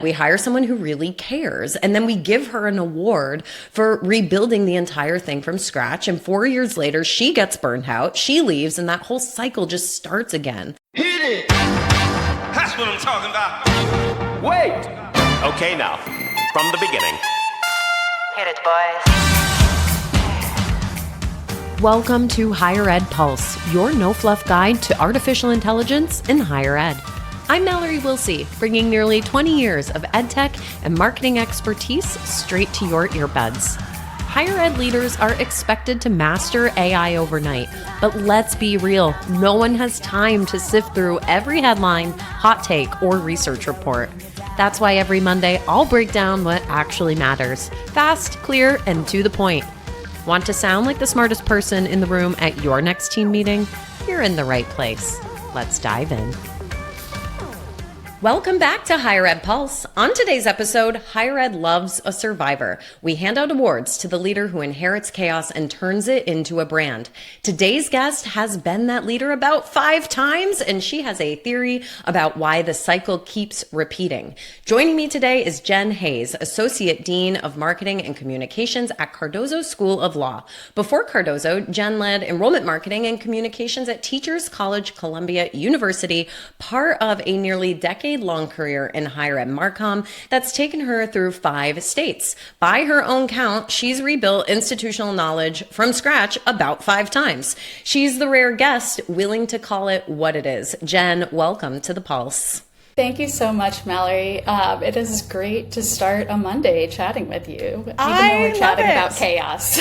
We hire someone who really cares, and then we give her an award for rebuilding the entire thing from scratch. And 4 years later, she gets burned out, she leaves, and that whole cycle just starts again. Hit it! That's what I'm talking about. Wait! Okay, now, from the beginning. Hit it, boys. Welcome to Higher Ed Pulse, your no-fluff guide to artificial intelligence in higher ed. I'm Mallory, bringing nearly 20 years of edtech and marketing expertise straight to your earbuds. Higher ed leaders are expected to master AI overnight, but let's be real, no one has time to sift through every headline, hot take, or research report. That's why every Monday I'll break down what actually matters, fast, clear, and to the point. Want to sound like the smartest person in the room at your next team meeting? You're in the right place. Let's dive in. Welcome back to Higher Ed Pulse. On today's episode, Higher Ed loves a survivor. We hand out awards to the leader who inherits chaos and turns it into a brand. Today's guest has been that leader about 5 times, and she has a theory about why the cycle keeps repeating. Joining me today is Jenn Hayes, Associate Dean of Marketing and Communications at Cardozo School of Law. Before Cardozo, Jenn led enrollment marketing and communications at Teachers College Columbia University, part of a nearly decade-long career in higher ed marcom that's taken her through 5 states. By her own count, she's rebuilt institutional knowledge from scratch about 5 times. She's the rare guest willing to call it what it is. Jenn, welcome to the Pulse. Thank you so much, Mallory. It is great to start a Monday chatting with you, even though we're chatting about chaos.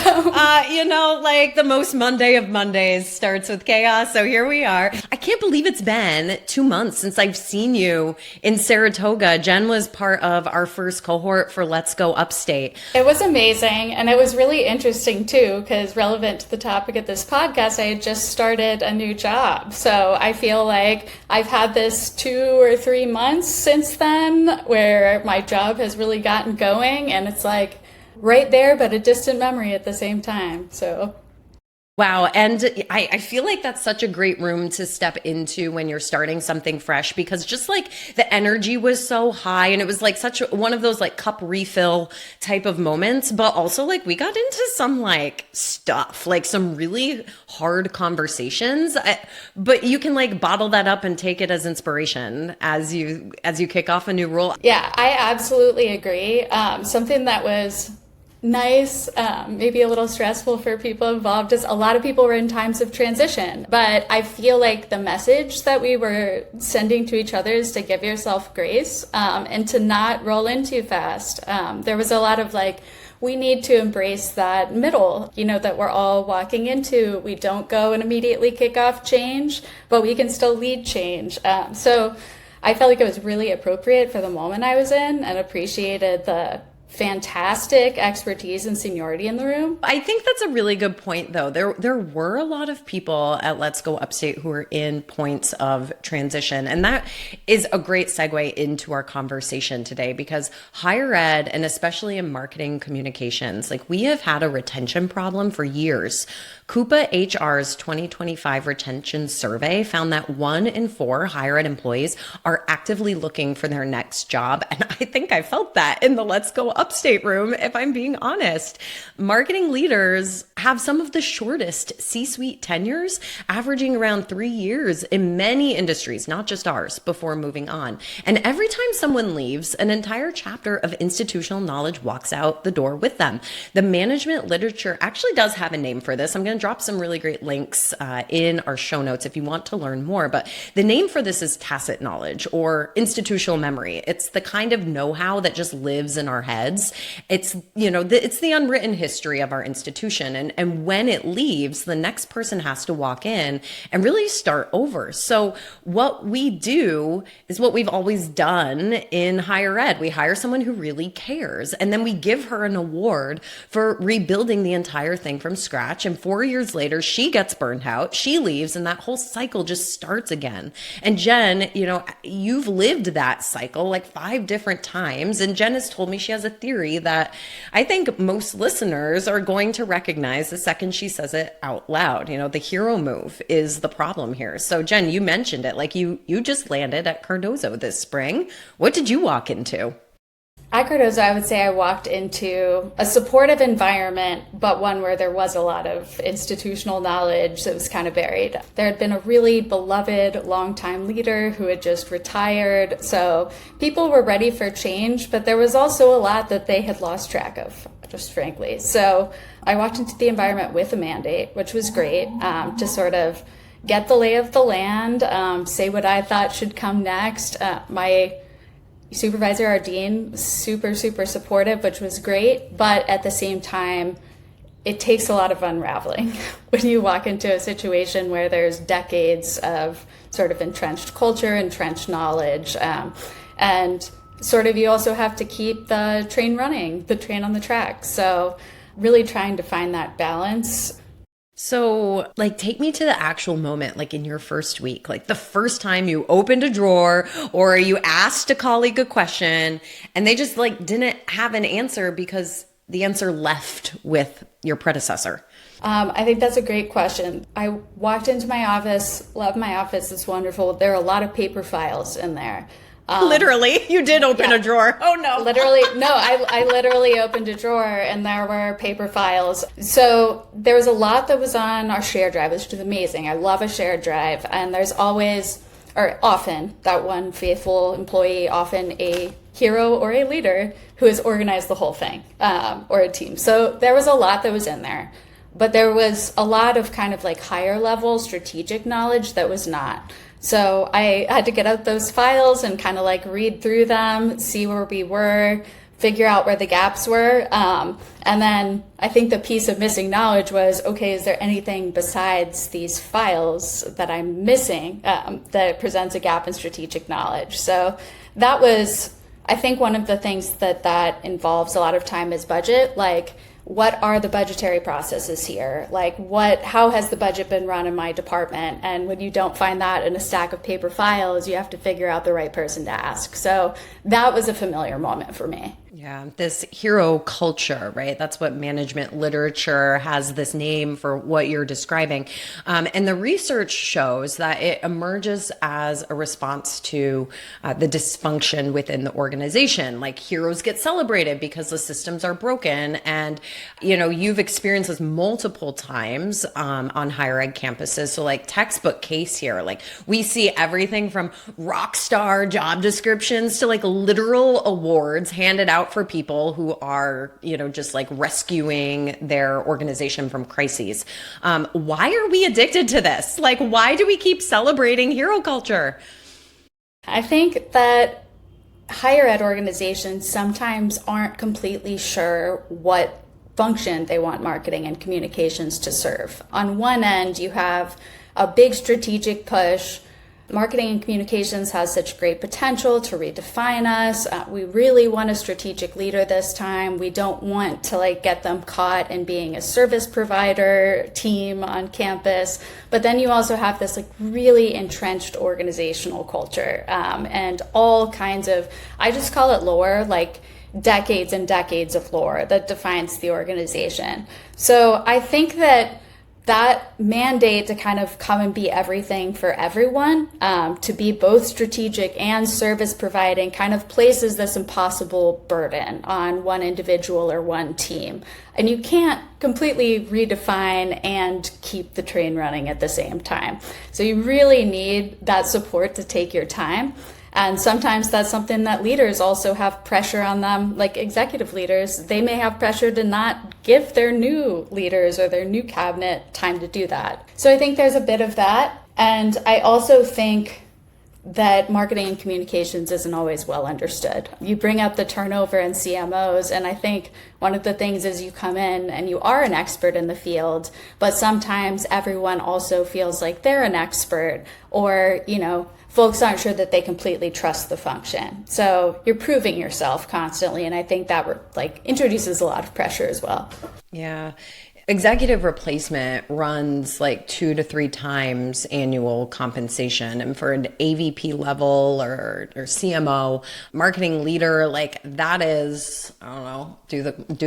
Like the most Monday of Mondays starts with chaos. So here we are. I can't believe it's been 2 months since I've seen you in Saratoga. Jenn was part of our first cohort for Let's Go Upstate. It was amazing. And it was really interesting, too, because relevant to the topic of this podcast, I had just started a new job. So I feel like I've had this 2 or 3 months since then where my job has really gotten going, and it's like right there but a distant memory at the same time. So wow. And I feel like that's such a great room to step into when you're starting something fresh, because just like the energy was so high, and it was like such one of those like cup refill type of moments, but also like we got into some like stuff, like some really hard conversations, but you can like bottle that up and take it as inspiration as you kick off a new role. Yeah, I absolutely agree. Something that was nice, maybe a little stressful for people involved, is a lot of people were in times of transition, but I feel like the message that we were sending to each other is to give yourself grace, and to not roll in too fast. There was a lot of like, we need to embrace that middle, that we're all walking into. We don't go and immediately kick off change, but we can still lead change. So I felt like it was really appropriate for the moment I was in, and appreciated the fantastic expertise and seniority in the room. I think that's a really good point, though. There were a lot of people at Let's Go Upstate who were in points of transition. And that is a great segue into our conversation today, because higher ed, and especially in marketing communications, like we have had a retention problem for years. Coupa HR's 2025 retention survey found that 1 in 4 higher ed employees are actively looking for their next job. And I think I felt that in the Let's Go Upstate room, if I'm being honest. Marketing leaders have some of the shortest C-suite tenures, averaging around 3 years in many industries, not just ours, before moving on. And every time someone leaves, an entire chapter of institutional knowledge walks out the door with them. The management literature actually does have a name for this. I'm going to drop some really great links in our show notes if you want to learn more. But the name for this is tacit knowledge, or institutional memory. It's the kind of know-how that just lives in our heads. It's, it's the unwritten history of our institution. And when it leaves, the next person has to walk in and really start over. So what we do is what we've always done in higher ed. We hire someone who really cares, and then we give her an award for rebuilding the entire thing from scratch. And 4 years later, she gets burned out, she leaves, and that whole cycle just starts again. And Jenn, you've lived that cycle like 5 different times. And Jenn has told me she has a theory that I think most listeners are going to recognize the second she says it out loud. The hero move is the problem here. So Jenn, you mentioned it, like you just landed at Cardozo this spring. What did you walk into? At Cardozo, I would say I walked into a supportive environment, but one where there was a lot of institutional knowledge that was kind of buried. There had been a really beloved longtime leader who had just retired, so people were ready for change, but there was also a lot that they had lost track of, just frankly. So I walked into the environment with a mandate, which was great, to sort of get the lay of the land, say what I thought should come next. My supervisor, our dean, super supportive, which was great. But at the same time, it takes a lot of unraveling when you walk into a situation where there's decades of sort of entrenched culture, entrenched knowledge, and sort of you also have to keep the train running, the train on the track. So really trying to find that balance. So, like, take me to the actual moment, like in your first week, like the first time you opened a drawer or you asked a colleague a question and they just like didn't have an answer because the answer left with your predecessor. I think that's a great question. I walked into my office, love my office, it's wonderful. There are a lot of paper files in there. Literally, you did open a drawer. Oh no. Literally, no, I literally opened a drawer and there were paper files. So there was a lot that was on our shared drive, which is amazing. I love a shared drive. And there's always, or often, that one faithful employee, often a hero or a leader who has organized the whole thing, or a team. So there was a lot that was in there. But there was a lot of kind of like higher level strategic knowledge that was not. So I had to get out those files and kind of like read through them, see where we were, figure out where the gaps were. And then I think the piece of missing knowledge was, okay, is there anything besides these files that I'm missing that presents a gap in strategic knowledge? So that was, I think, one of the things that involves a lot of time is budget. Like, what are the budgetary processes here? Like, how has the budget been run in my department? And when you don't find that in a stack of paper files, you have to figure out the right person to ask. So that was a familiar moment for me. Yeah, this hero culture, right? That's what management literature has this name for what you're describing. And the research shows that it emerges as a response to the dysfunction within the organization. Like, heroes get celebrated because the systems are broken. And, you know, you've experienced this multiple times on higher ed campuses. So like textbook case here, like we see everything from rock star job descriptions to like literal awards handed out for people who are, you know, just like rescuing their organization from crises. Why are we addicted to this? Like, why do we keep celebrating hero culture? I think that higher ed organizations sometimes aren't completely sure what function they want marketing and communications to serve. On one end, you have a big strategic push. Marketing and communications has such great potential to redefine us. We really want a strategic leader this time. We don't want to like get them caught in being a service provider team on campus. But then you also have this like really entrenched organizational culture, and all kinds of, I just call it lore, like decades and decades of lore that defines the organization. So I think that mandate to kind of come and be everything for everyone, to be both strategic and service providing, kind of places this impossible burden on one individual or one team. And you can't completely redefine and keep the train running at the same time. So you really need that support to take your time. And sometimes that's something that leaders also have pressure on them, like executive leaders. They may have pressure to not give their new leaders or their new cabinet time to do that. So I think there's a bit of that. And I also think that marketing and communications isn't always well understood. You bring up the turnover in CMOs, and I think one of the things is you come in and you are an expert in the field, but sometimes everyone also feels like they're an expert, or, you know, folks aren't sure that they completely trust the function. So you're proving yourself constantly, and I think that like introduces a lot of pressure as well. Yeah. Executive replacement runs like 2 to 3 times annual compensation. And for an AVP level or CMO, marketing leader, like that is, I don't know, do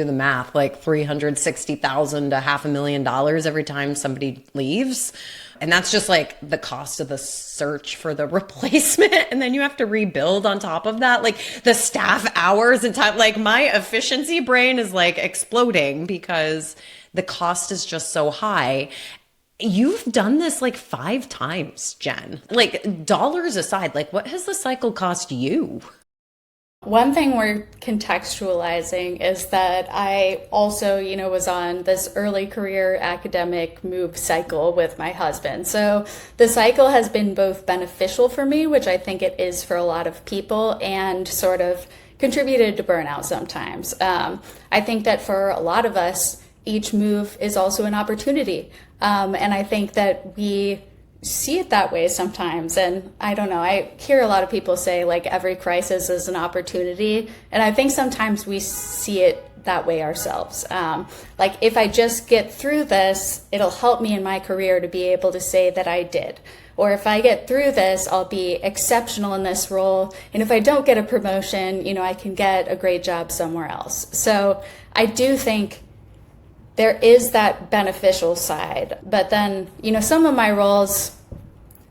the math, like $360,000 to $500,000 every time somebody leaves. And that's just like the cost of the search for the replacement. And then you have to rebuild on top of that, like the staff hours and time. Like my efficiency brain is like exploding because the cost is just so high. You've done this like 5 times, Jenn. Like dollars aside, like what has the cycle cost you? One thing we're contextualizing is that I also, was on this early career academic move cycle with my husband. So the cycle has been both beneficial for me, which I think it is for a lot of people, and sort of contributed to burnout sometimes. I think that for a lot of us, each move is also an opportunity. And I think that we see it that way sometimes. And I don't know, I hear a lot of people say like every crisis is an opportunity. And I think sometimes we see it that way ourselves. Like if I just get through this, it'll help me in my career to be able to say that I did. Or if I get through this, I'll be exceptional in this role. And if I don't get a promotion, I can get a great job somewhere else. So I do think there is that beneficial side. But then, some of my roles,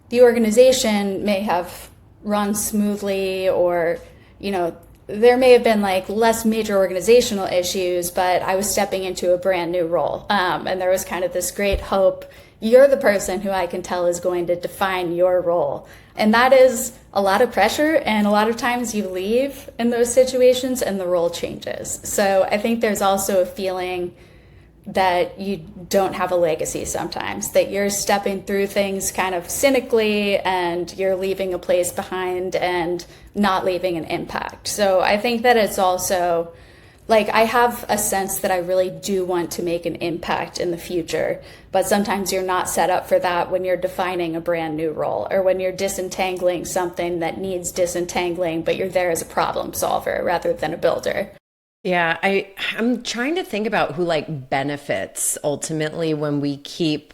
the organization may have run smoothly, or, there may have been like less major organizational issues, but I was stepping into a brand new role. And there was kind of this great hope. You're the person who I can tell is going to define your role. And that is a lot of pressure. And a lot of times you leave in those situations and the role changes. So I think there's also a feeling that you don't have a legacy sometimes, that you're stepping through things kind of cynically and you're leaving a place behind and not leaving an impact. So I think that it's also like I have a sense that I really do want to make an impact in the future, but sometimes you're not set up for that when you're defining a brand new role or when you're disentangling something that needs disentangling, but you're there as a problem solver rather than a builder. Yeah, I'm trying to think about who like benefits ultimately when we keep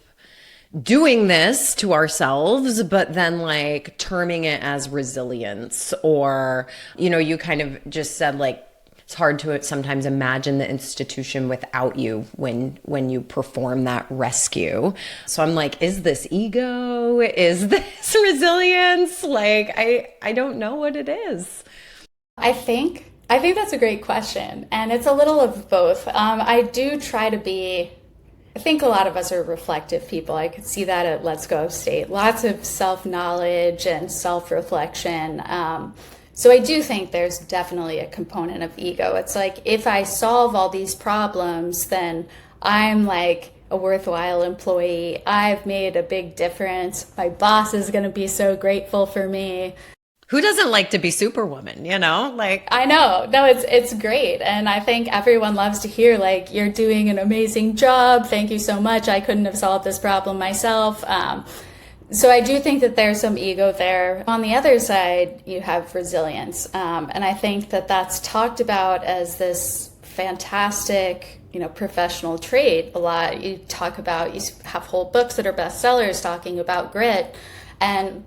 doing this to ourselves, but then like terming it as resilience, or, you kind of just said like, it's hard to sometimes imagine the institution without you when you perform that rescue. So I'm like, is this ego? Is this resilience? Like, I don't know what it is. I think that's a great question. And it's a little of both. I do try to be, I think a lot of us are reflective people. I could see that at Let's Go State. Lots of self-knowledge and self-reflection. So I do think there's definitely a component of ego. It's like, if I solve all these problems, then I'm like a worthwhile employee. I've made a big difference. My boss is going to be so grateful for me. Who doesn't like to be Superwoman, Like, I know. No, it's great. And I think everyone loves to hear, like, you're doing an amazing job. Thank you so much. I couldn't have solved this problem myself. So I do think that there's some ego there. On the other side, you have resilience. And I think that that's talked about as this fantastic, professional trait a lot. You have whole books that are bestsellers talking about grit. And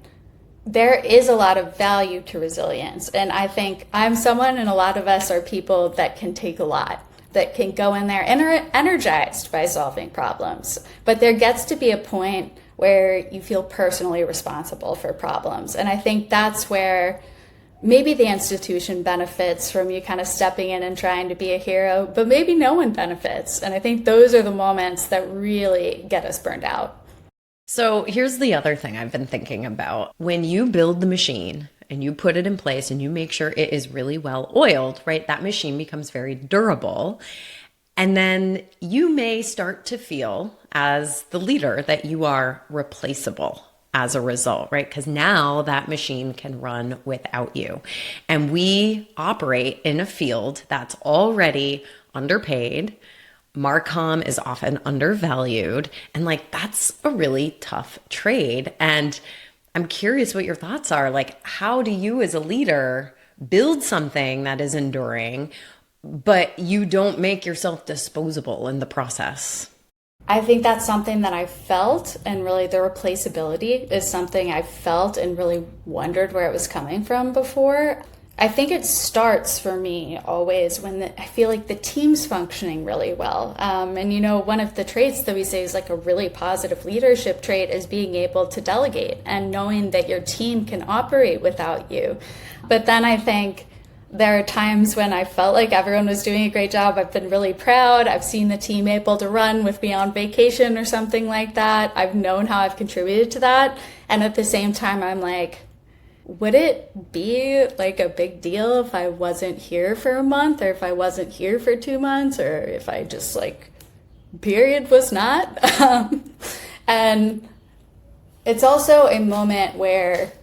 there is a lot of value to resilience. And I think I'm someone, and a lot of us are people that can take a lot, that can go in there and are energized by solving problems. But there gets to be a point where you feel personally responsible for problems. And I think that's where maybe the institution benefits from you kind of stepping in and trying to be a hero, but maybe no one benefits. And I think those are the moments that really get us burned out. So here's the other thing I've been thinking about. When you build the machine and you put it in place and you make sure it is really well oiled, right? That machine becomes very durable. And then you may start to feel as the leader that you are replaceable as a result, right? Because now that machine can run without you. And we operate in a field that's already underpaid. Marcom is often undervalued, and like that's a really tough trade. And I'm curious what your thoughts are. Like, how do you as a leader build something that is enduring, but you don't make yourself disposable in the process? I think that's something that I felt, and really the replaceability is something I felt and really wondered where it was coming from before. I think it starts for me always when I feel like the team's functioning really well. And, one of the traits that we say is like a really positive leadership trait is being able to delegate and knowing that your team can operate without you. But then I think there are times when I felt like everyone was doing a great job. I've been really proud. I've seen the team able to run with me on vacation or something like that. I've known how I've contributed to that. And at the same time, I'm like, would it be like a big deal if I wasn't here for a month, or if I wasn't here for 2 months, or if I just period was not? And it's also a moment where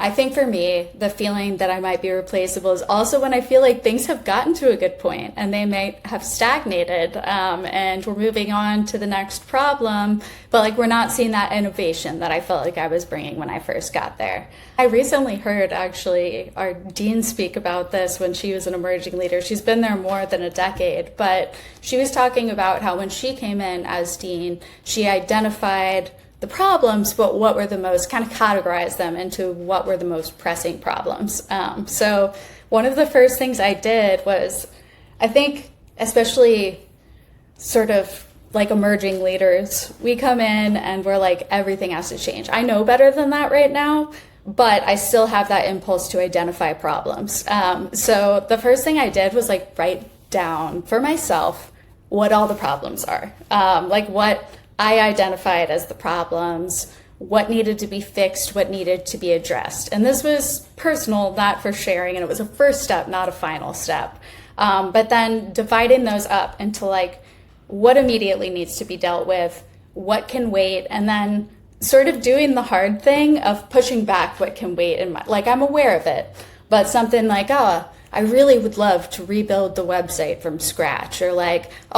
I think for me, the feeling that I might be replaceable is also when I feel like things have gotten to a good point and they may have stagnated, and we're moving on to the next problem, but we're not seeing that innovation that I felt like I was bringing when I first got there. I recently heard actually our dean speak about this when she was an emerging leader. She's been there more than a decade, but she was talking about how when she came in as dean, she identified the problems, but what were the most, kind of categorized them into what were the most pressing problems. So one of the first things I did was, I think, especially sort of emerging leaders, we come in and we're everything has to change. I know better than that right now, but I still have that impulse to identify problems. So the first thing I did was write down for myself what all the problems are, what I identified as the problems, what needed to be fixed, what needed to be addressed. And this was personal, not for sharing, and it was a first step, not a final step. But then dividing those up into what immediately needs to be dealt with, what can wait, and then sort of doing the hard thing of pushing back what can wait. And I'm aware of it, but something I really would love to rebuild the website from scratch, or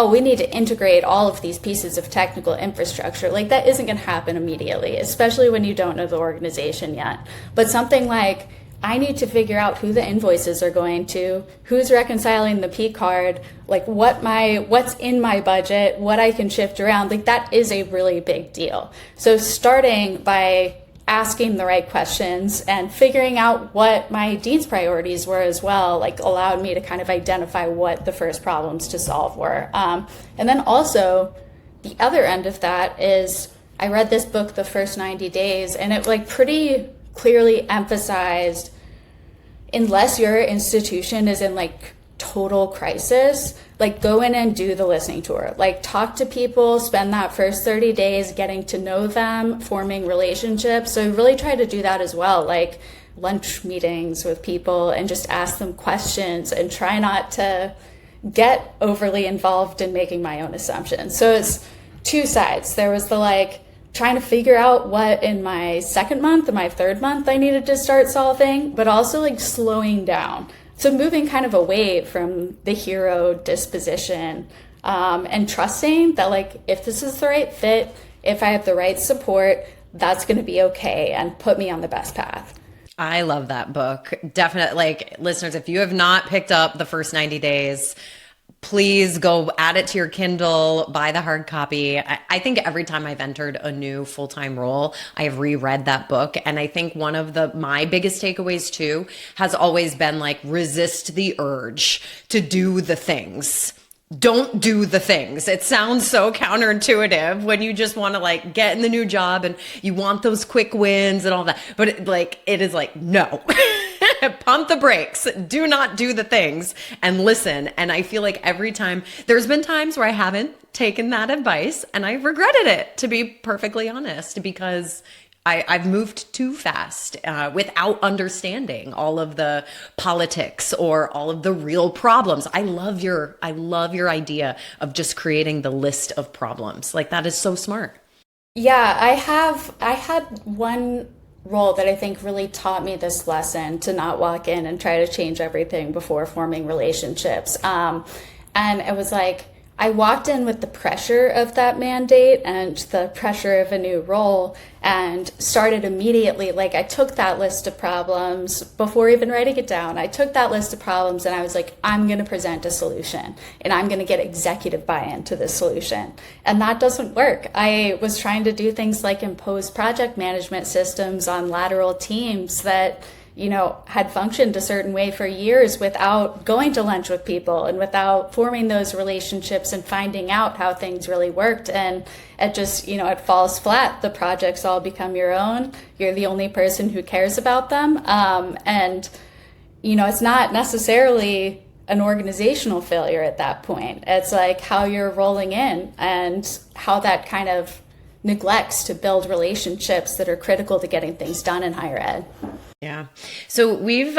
we need to integrate all of these pieces of technical infrastructure. That isn't going to happen immediately, especially when you don't know the organization yet. But something I need to figure out who the invoices are going to, who's reconciling the P card, what's in my budget, what I can shift around. That is a really big deal. So starting by asking the right questions and figuring out what my dean's priorities were as well, allowed me to kind of identify what the first problems to solve were. And then also the other end of that is I read this book, The First 90 Days, and it pretty clearly emphasized, unless your institution is in total crisis, go in and do the listening tour. Talk to people, spend that first 30 days getting to know them, forming relationships. So I really try to do that as well, lunch meetings with people and just ask them questions and try not to get overly involved in making my own assumptions. So it's two sides. There was the trying to figure out what in my second month and my third month I needed to start solving, but also slowing down. So moving kind of away from the hero disposition, and trusting that if this is the right fit, if I have the right support, that's going to be okay and put me on the best path. I love that book. Definitely, listeners, if you have not picked up The First 90 Days, please go add it to your Kindle, buy the hard copy. I think every time I've entered a new full-time role, I have reread that book. And I think one of my biggest takeaways too has always been resist the urge to do the things. Don't do the things. It sounds so counterintuitive when you just want to get in the new job and you want those quick wins and all that. But it is no. Pump the brakes. Do not do the things and listen. And I feel every time, there's been times where I haven't taken that advice and I've regretted it, to be perfectly honest, because I've moved too fast without understanding all of the politics or all of the real problems. I love your idea of just creating the list of problems. That is so smart. Yeah, I had one role that I think really taught me this lesson, to not walk in and try to change everything before forming relationships. And it was I walked in with the pressure of that mandate and the pressure of a new role and started immediately. Like, I took that list of problems before even writing it down. I took that list of problems and I was like, I'm going to present a solution and I'm going to get executive buy-in to this solution. And that doesn't work. I was trying to do things like impose project management systems on lateral teams that had functioned a certain way for years without going to lunch with people and without forming those relationships and finding out how things really worked. And it just, it falls flat. The projects all become your own. You're the only person who cares about them. And it's not necessarily an organizational failure at that point. It's like how you're rolling in and how that kind of neglects to build relationships that are critical to getting things done in higher ed. Yeah. So we've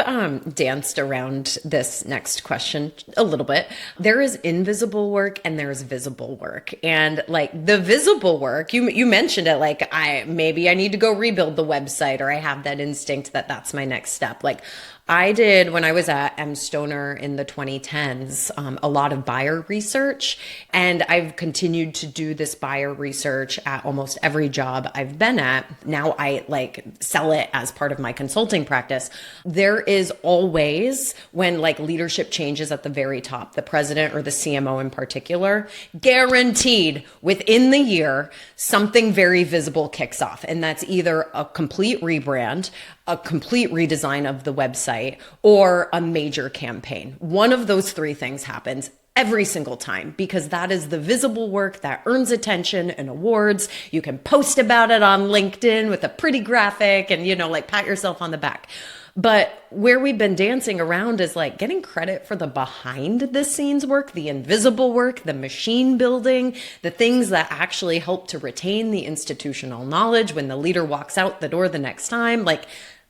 danced around this next question a little bit. There is invisible work and there's visible work. And like the visible work, you mentioned it, like maybe I need to go rebuild the website, or I have that instinct that that's my next step. Like I did when I was at M. Stoner in the 2010s, a lot of buyer research, and I've continued to do this buyer research at almost every job I've been at. Now I sell it as part of my consulting practice. There is always, when leadership changes at the very top, the president or the CMO in particular, guaranteed within the year, something very visible kicks off. And that's either a complete rebrand, a complete redesign of the website, or a major campaign. One of those three things happens every single time, because that is the visible work that earns attention and awards. You can post about it on LinkedIn with a pretty graphic and, pat yourself on the back. But where we've been dancing around is getting credit for the behind the scenes work, the invisible work, the machine building, the things that actually help to retain the institutional knowledge when the leader walks out the door the next time.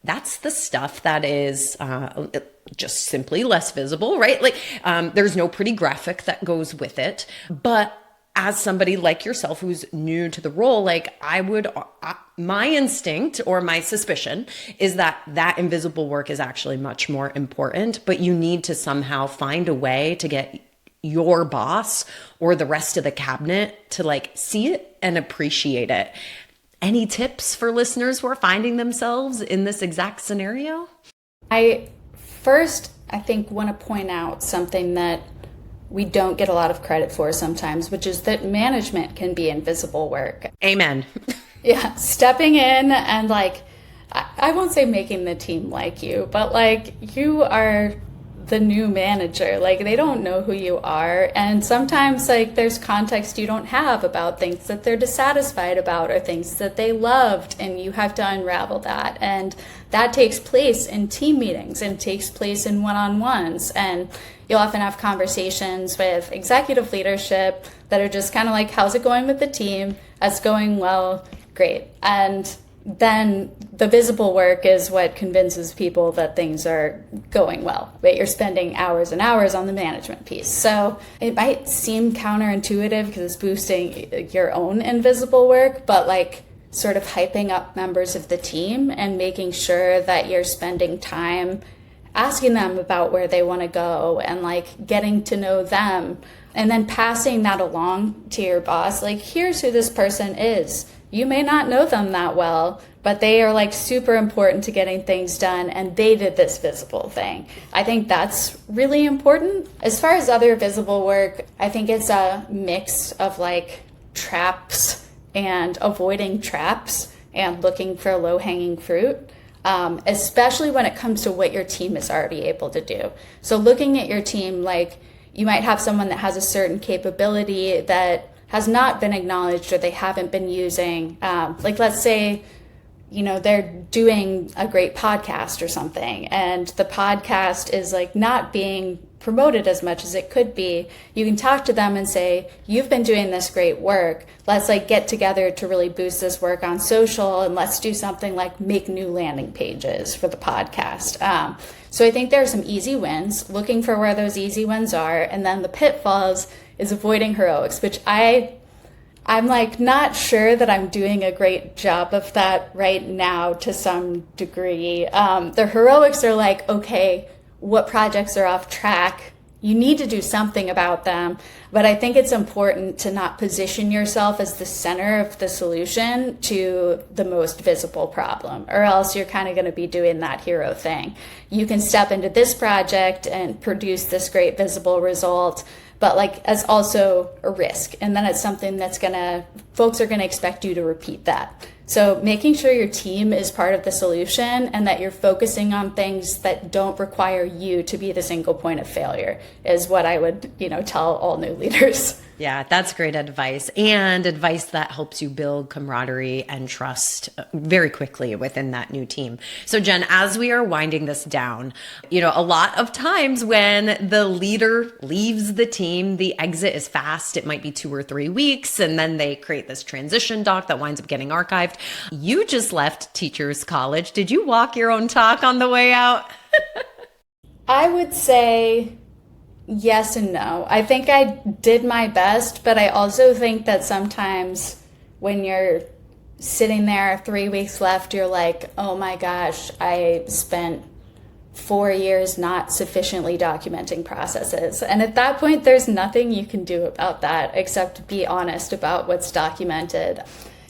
That's the stuff that is just simply less visible, right? There's no pretty graphic that goes with it. But as somebody like yourself who's new to the role, my instinct or my suspicion is that invisible work is actually much more important, but you need to somehow find a way to get your boss or the rest of the cabinet to see it and appreciate it. Any tips for listeners who are finding themselves in this exact scenario? I think want to point out something that we don't get a lot of credit for sometimes, which is that management can be invisible work. Amen. Yeah, stepping in and I won't say making the team like you, but you are the new manager. They don't know who you are, and sometimes there's context you don't have about things that they're dissatisfied about or things that they loved, and you have to unravel that. And that takes place in team meetings and takes place in one-on-ones, and you'll often have conversations with executive leadership that are just kind of how's it going with the team? That's going well, great. And then the visible work is what convinces people that things are going well, but you're spending hours and hours on the management piece. So it might seem counterintuitive because it's boosting your own invisible work, but sort of hyping up members of the team and making sure that you're spending time asking them about where they want to go and getting to know them, and then passing that along to your boss. Here's who this person is. You may not know them that well, but they are super important to getting things done, and they did this visible thing. I think that's really important. As far as other visible work, I think it's a mix of traps and avoiding traps and looking for low-hanging fruit, especially when it comes to what your team is already able to do. So looking at your team, you might have someone that has a certain capability that has not been acknowledged or they haven't been using. Let's say, they're doing a great podcast or something, and the podcast is not being promoted as much as it could be. You can talk to them and say, you've been doing this great work. Let's get together to really boost this work on social, and let's do something make new landing pages for the podcast. So I think there are some easy wins, looking for where those easy wins are, and then the pitfalls is avoiding heroics, which I'm not sure that I'm doing a great job of that right now to some degree. The heroics are okay, what projects are off track? you need to do something about them. But I think it's important to not position yourself as the center of the solution to the most visible problem, or else you're kind of going to be doing that hero thing. You can step into this project and produce this great visible result, but like as also a risk. And then it's something that's folks are going to expect you to repeat that. So making sure your team is part of the solution and that you're focusing on things that don't require you to be the single point of failure is what I would, tell all new leaders. Yeah, that's great advice, and advice that helps you build camaraderie and trust very quickly within that new team. So Jenn, as we are winding this down, a lot of times when the leader leaves the team, the exit is fast. It might be 2 or 3 weeks, and then they create this transition doc that winds up getting archived. You just left Teachers College. Did you walk your own talk on the way out? I would say yes and no. I think I did my best, but I also think that sometimes when you're sitting there 3 weeks left, you're like, oh my gosh, I spent 4 years not sufficiently documenting processes. And at that point, there's nothing you can do about that except be honest about what's documented.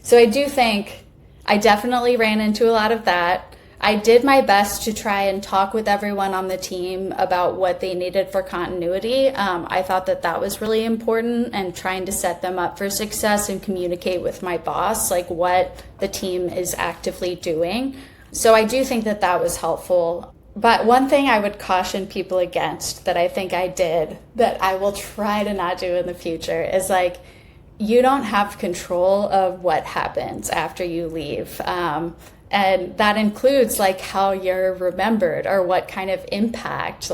So I do think I definitely ran into a lot of that. I did my best to try and talk with everyone on the team about what they needed for continuity. I thought that was really important, and trying to set them up for success and communicate with my boss, like what the team is actively doing. So I do think that was helpful. But one thing I would caution people against that I think I did that I will try to not do in the future is you don't have control of what happens after you leave. And that includes how you're remembered or what kind of impact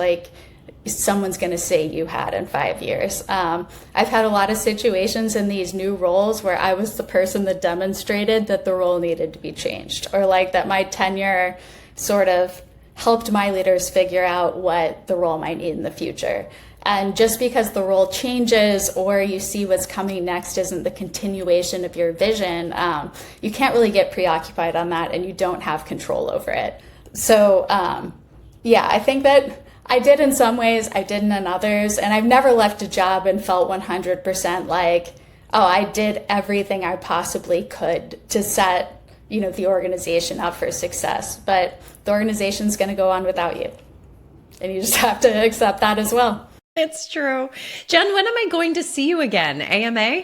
someone's going to say you had in 5 years. I've had a lot of situations in these new roles where I was the person that demonstrated that the role needed to be changed, or that my tenure sort of helped my leaders figure out what the role might need in the future. And just because the role changes or you see what's coming next isn't the continuation of your vision, you can't really get preoccupied on that, and you don't have control over it. So, I think that I did in some ways, I didn't in others, and I've never left a job and felt 100% I did everything I possibly could to set, the organization up for success. But the organization's going to go on without you, and you just have to accept that as well. It's true. Jenn, when am I going to see you again? AMA?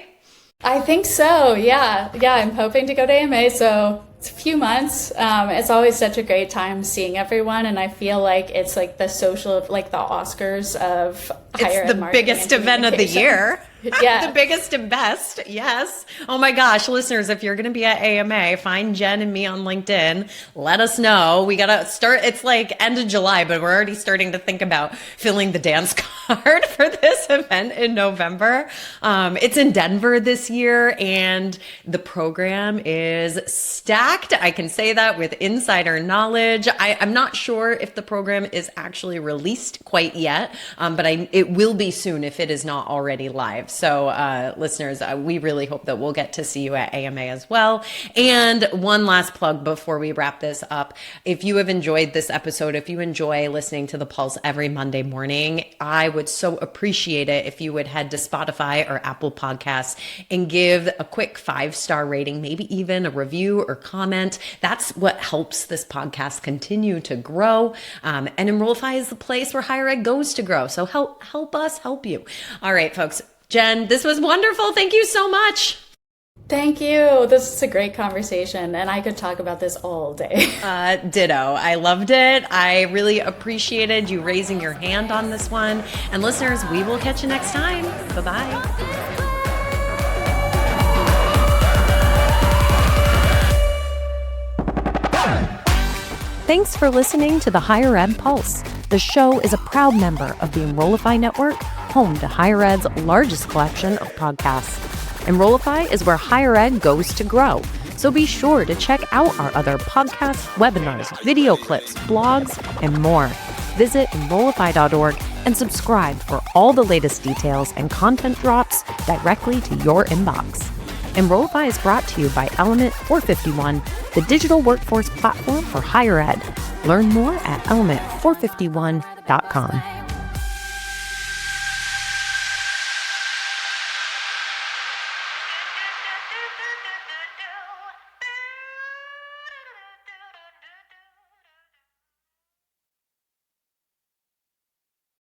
I think so. Yeah, I'm hoping to go to AMA. So it's a few months. It's always such a great time seeing everyone. And I feel like it's the social, the Oscars of higher ed marketing. It's the biggest event of the year. Yeah. The biggest and best. Yes. Oh my gosh. Listeners, if you're going to be at AMA, find Jenn and me on LinkedIn. Let us know. We got to start. It's end of July, but we're already starting to think about filling the dance card for this event in November. It's in Denver this year, and the program is stacked. I can say that with insider knowledge. I'm not sure if the program is actually released quite yet, but it will be soon if it is not already live. So listeners, we really hope that we'll get to see you at AMA as well. And one last plug before we wrap this up. If you have enjoyed this episode, if you enjoy listening to The Pulse every Monday morning, I would so appreciate it if you would head to Spotify or Apple Podcasts and give a quick 5-star rating, maybe even a review or comment. That's what helps this podcast continue to grow. And Enrollify is the place where higher ed goes to grow. So help us help you. All right, folks. Jenn, this was wonderful. Thank you so much. Thank you. This is a great conversation, and I could talk about this all day. Ditto. I loved it. I really appreciated you raising your hand on this one. And listeners, we will catch you next time. Bye-bye. Thanks for listening to the Higher Ed Pulse. The show is a proud member of the Enrollify Network, home to Higher Ed's largest collection of podcasts. Enrollify is where higher ed goes to grow. So be sure to check out our other podcasts, webinars, video clips, blogs, and more. Visit Enrollify.org and subscribe for all the latest details and content drops directly to your inbox. Enrollify is brought to you by Element 451, the digital workforce platform for higher ed. Learn more at element451.com.